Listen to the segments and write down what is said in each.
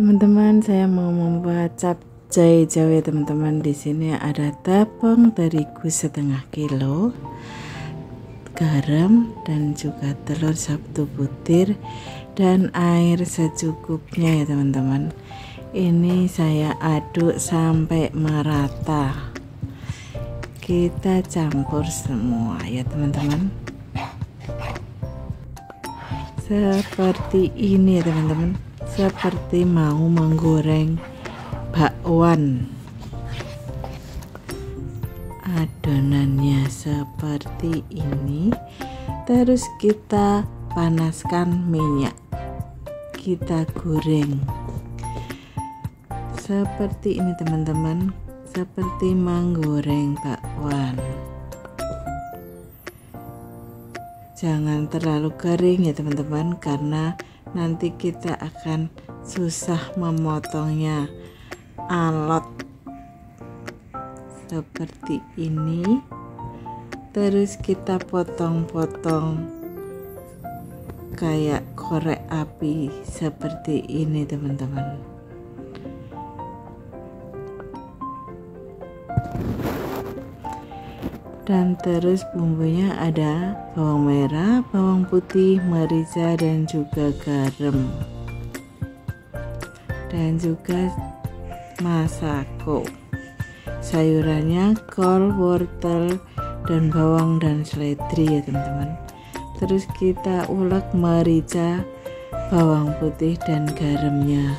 Teman-teman, saya mau membuat capcay Jawa ya teman-teman. Di sini ada tepung terigu setengah kilo, garam dan juga telur 1 butir dan air secukupnya ya teman-teman. Ini saya aduk sampai merata. Kita campur semua ya teman-teman. Seperti ini ya teman-teman. Seperti mau menggoreng bakwan. Adonannya seperti ini. Terus kita panaskan minyak. Kita goreng. Seperti ini teman-teman. Seperti menggoreng bakwan. Jangan terlalu kering ya teman-teman, karena nanti kita akan susah memotongnya, alot seperti ini. Terus kita potong-potong kayak korek api seperti ini teman-teman. Dan terus bumbunya ada bawang merah, bawang putih, merica dan juga garam. Dan juga masako. Sayurannya kol, wortel, dan bawang dan seledri ya teman-teman. Terus kita ulek merica, bawang putih dan garamnya.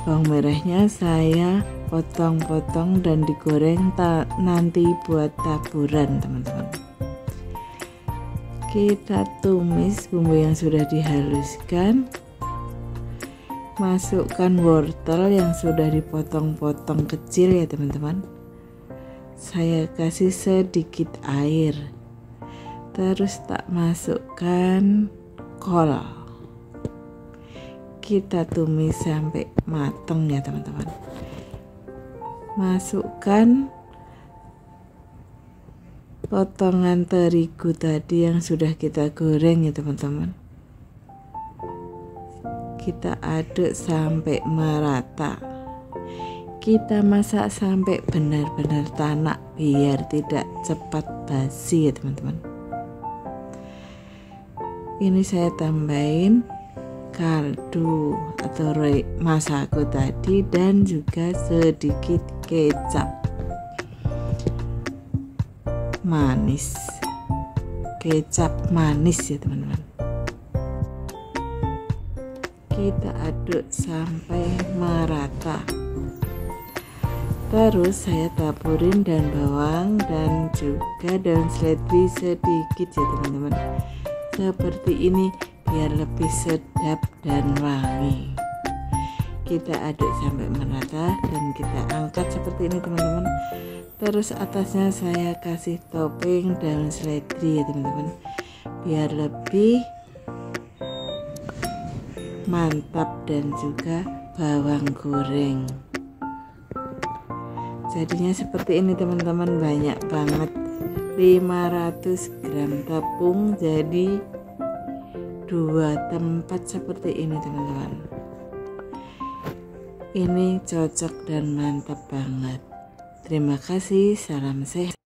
Bawang merahnya saya potong-potong dan digoreng nanti buat taburan teman-teman. Kita tumis bumbu yang sudah dihaluskan. Masukkan wortel yang sudah dipotong-potong kecil ya teman-teman. Saya kasih sedikit air. Terus tak masukkan kol. Kita tumis sampai matang ya teman-teman. Masukkan potongan terigu tadi yang sudah kita goreng ya teman-teman. Kita aduk sampai merata. Kita masak sampai benar-benar tanak biar tidak cepat basi ya teman-teman. Ini saya tambahin kaldu atau masako tadi dan juga sedikit kecap manis, kecap manis ya teman-teman. Kita aduk sampai merata. Terus saya taburin daun bawang dan juga daun seledri sedikit ya teman-teman. Seperti ini biar lebih sedap dan wangi. Kita aduk sampai merata dan kita angkat seperti ini teman-teman. Terus atasnya saya kasih topping daun seledri ya teman-teman, biar lebih mantap, dan juga bawang goreng. Jadinya seperti ini teman-teman, banyak banget, 500 gram tepung jadi 2 tempat seperti ini teman-teman. Ini cocok dan mantap banget. Terima kasih, salam sehat.